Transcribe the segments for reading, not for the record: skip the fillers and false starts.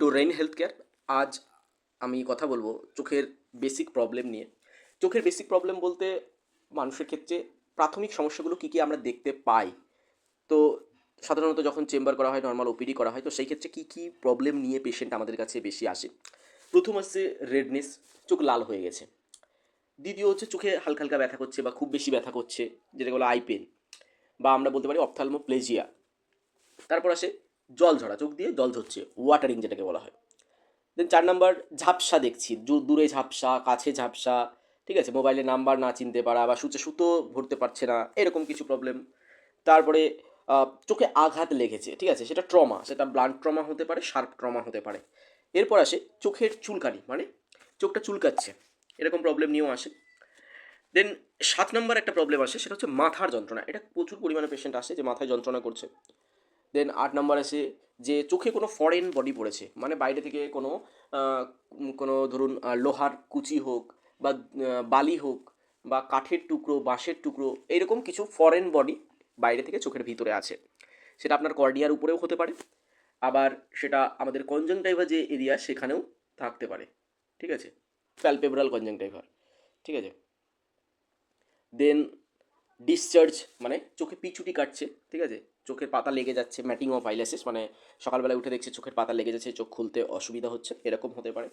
Two rain health care. আজ আমি কথা বলবো চোখের বেসিক প্রবলেম নিয়ে। চোখের বেসিক প্রবলেম বলতে মানুষের ক্ষেত্রে প্রাথমিক সমস্যাগুলো কী কী আমরা দেখতে পাই। তো সাধারণত যখন চেম্বার করা হয়, নর্মাল ওপিডি করা হয়, তো সেই ক্ষেত্রে কী কী প্রবলেম নিয়ে পেশেন্ট আমাদের কাছে বেশি আসে। প্রথম আসছে রেডনেস, চোখ লাল হয়ে গেছে। দ্বিতীয় হচ্ছে চোখে হালকা হালকা ব্যথা করছে বা খুব বেশি ব্যথা করছে, যেটাকে বলা আই পেন, বা আমরা বলতে পারি অপথ্যালমোপ্লেজিয়া। তারপর আসে জল ঝরা, চোখ দিয়ে জল ঝরছে, ওয়াটারিং যেটাকে বলা হয়। দেন 4 নাম্বার ঝাপসা দেখছি, দূরে ঝাপসা, কাছে ঝাপসা, ঠিক আছে, মোবাইলে নাম্বার না চিনতে পারা বা সূচে সুতো ভরতে পারছে না, এরকম কিছু প্রবলেম। তারপরে চোখে আঘাত লেগেছে, ঠিক আছে, সেটা ট্রমা, সেটা ব্লান্ট ট্রমা হতে পারে, শার্প ট্রমা হতে পারে। এরপর আসে চোখের চুলকানি, মানে চোখটা চুলকাচ্ছে, এরকম প্রবলেম নিয়েও আসে। দেন 7 নম্বর একটা প্রবলেম আসে, সেটা হচ্ছে মাথার যন্ত্রণা। এটা প্রচুর পরিমাণে পেশেন্ট আসে যে মাথায় যন্ত্রণা করছে। দেন 8 নাম্বার আসে যে চোখে কোনো ফরেন বডি পড়েছে, মানে বাইরে থেকে কোনো কোনো ধরুন লোহার কুচি হোক বা বালি হোক বা কাঠের টুকরো, বাঁশের টুকরো, এইরকম কিছু ফরেন বডি বাইরে থেকে চোখের ভিতরে আছে। সেটা আপনার কর্নিয়ার উপরেও হতে পারে, আবার সেটা আমাদের কনজাংটাইভা যে এরিয়া সেখানেও থাকতে পারে, ঠিক আছে, প্যালপেব্রাল কনজাংটাইভা, ঠিক আছে। দেন ডিসচার্জ, মানে চোখে পিছুটি কাটছে, ঠিক আছে, চোখের পাতা লেগে যাচ্ছে, ম্যাটিং অফ আইল্যাসেস, মানে সকালবেলা উঠে দেখছে চোখের পাতা লেগে যাচ্ছে, চোখ খুলতে অসুবিধা হচ্ছে, এরকম হতে পারে।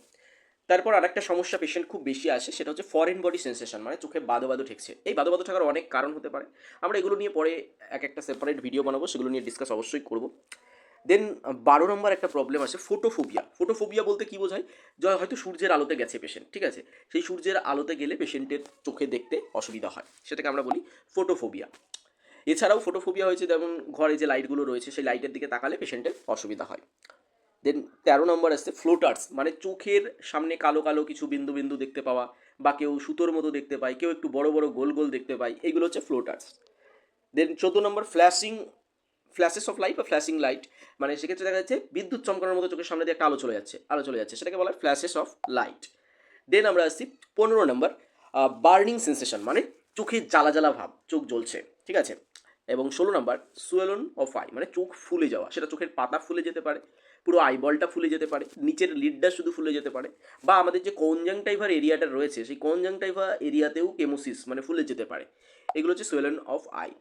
তারপর আরেকটা সমস্যা পেশেন্ট খুব বেশি আসে, সেটা হচ্ছে ফরেন বডি সেন্সেশন, মানে চোখে বাদো বাদো ঠেকছে। এই বাদো বাদো থাকার অনেক কারণ হতে পারে, আমরা এগুলো নিয়ে পরে এক একটা সেপারেট ভিডিও বানাবো, সেগুলো নিয়ে ডিসকাস অবশ্যই করবো। দেন 12 নম্বর একটা প্রবলেম আছে ফোটোফোবিয়া। ফোটোফোবিয়া বলতে কী বোঝায়, হয়তো সূর্যের আলোতে গেছে পেশেন্ট, ঠিক আছে, সেই সূর্যের আলোতে গেলে পেশেন্টের চোখে দেখতে অসুবিধা হয়, সেটাকে আমরা বলি ফোটোফোবিয়া। এছাড়াও ফোটোফোবিয়া হয়েছে যেমন ঘরে যে লাইটগুলো রয়েছে সেই লাইটের দিকে তাকালে পেশেন্টের অসুবিধা হয়। দেন 13 নম্বর আসছে ফ্লোটার্স, মানে চোখের সামনে কালো কালো কিছু বিন্দু বিন্দু দেখতে পাওয়া, বা কেউ সুতোর মতো দেখতে পায়, কেউ একটু বড় বড় গোল গোল দেখতে পায়, এইগুলো হচ্ছে ফ্লোটার্স। দেন 14 নম্বর ফ্ল্যাশেস অফ লাইট বা ফ্ল্যাশিং লাইট, মানে সেক্ষেত্রে দেখা যাচ্ছে বিদ্যুৎ চমকানোর মতো চোখের সামনে দিয়ে একটা আলো চলে যাচ্ছে, সেটাকে বলা হয় ফ্ল্যাশেস অফ লাইট। দেন আমরা আসছি 15 নম্বর বার্নিং সেন্সেশন, মানে চোখে জ্বালা জ্বালা ভাব, চোখ জ্বলছে, ঠিক আছে। এবং 16 নম্বর সুয়েলন অফ আই, মানে চোখ ফুলে যাওয়া, সেটা চোখের পাতা ফুলে যেতে পারে, পুরো আইবলটা ফুলে যেতে পারে, নিচের লিডটা শুধু ফুলে যেতে পারে, বা আমাদের যে কনজাংটাইভার এরিয়াটা রয়েছে সেই কনজাংটাইভা এরিয়াতেও কেমোসিস, মানে ফুলে যেতে পারে। এগুলো হচ্ছে সুয়েলন অফ আই।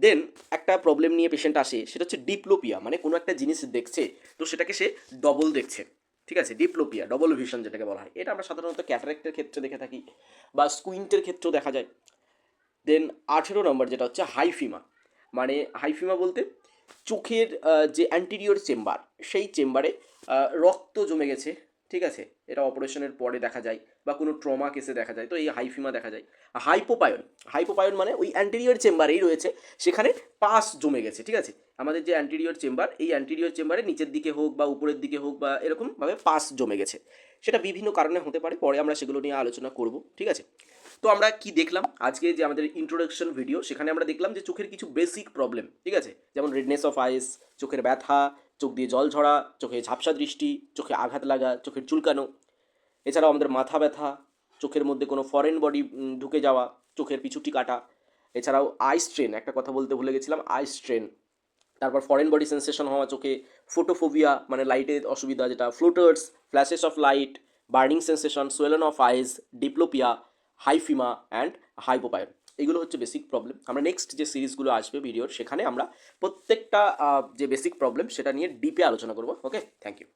দেন একটা প্রবলেম নিয়ে পেশেন্ট আসে, সেটা হচ্ছে ডিপ্লোপিয়া, মানে কোনো একটা জিনিস দেখছে তো সেটাকে সে ডবল দেখছে, ঠিক আছে, ডিপ্লোপিয়া, ডবল ভিশন যেটাকে বলা হয়। এটা আমরা সাধারণত ক্যাটারেক্টের ক্ষেত্রে দেখে থাকি বা স্কুইন্টের ক্ষেত্রেও দেখা যায়। দেন 18 নম্বর যেটা হচ্ছে হাইফিমা, মানে হাইফিমা বলতে চোখের যে অ্যান্টিরিয়র চেম্বার, সেই চেম্বারে রক্ত জমে গেছে, ঠিক আছে, এটা অপারেশনের পরে দেখা যায় বা কোনো ট্রমা কেসে দেখা যায়, তো এই হাইফিমা দেখা যায়। হাইপোপায়ন, হাইপোপায়ন মানে ওই অ্যান্টিরিয়র চেম্বারেই রয়েছে, সেখানে পাস জমে গেছে, ঠিক আছে, আমাদের যে অ্যান্টিরিয়র চেম্বার, এই অ্যান্টিরিয়র চেম্বারে নিচের দিকে হোক বা উপরের দিকে হোক বা এরকমভাবে পাস জমে গেছে, সেটা বিভিন্ন কারণে হতে পারে, পরে আমরা সেগুলো নিয়ে আলোচনা করব, ঠিক আছে। তো আমরা কি দেখলাম আজকে, যে আমাদের ইন্ট্রোডাকশন ভিডিও, সেখানে আমরা দেখলাম যে চোখের কিছু বেসিক প্রবলেম, ঠিক আছে, যেমন রেডনেস অফ আইস, চোখের ব্যথা, চোখ দিয়ে জল ঝরা, চোখে ঝাপসা দৃষ্টি, চোখে আঘাত লাগা, চোখের চুলকানো, এছাড়াও আমাদের মাথা ব্যথা, চোখের মধ্যে কোনো ফরেন বডি ঢুকে যাওয়া, চোখের পিছুটি কাটা, এছাড়াও আই স্ট্রেন, একটা কথা বলতে ভুলে গেছিলাম, আই স্ট্রেন, তারপর ফরেন বডি সেন্সেশন হওয়া চোখে, ফোটোফোবিয়া মানে লাইটের অসুবিধা যেটা, floaters, flashes of light, burning sensation, swollen of eyes, diplopia, hyphema and hypopyon. এগুলো হচ্ছে বেসিক প্রবলেম। আমরা নেক্সট যে সিরিজগুলো আসবে ভিডিওর, সেখানে আমরা প্রত্যেকটা যে বেসিক প্রবলেম সেটা নিয়ে ডিপে আলোচনা করবো। ওকে, থ্যাংক ইউ।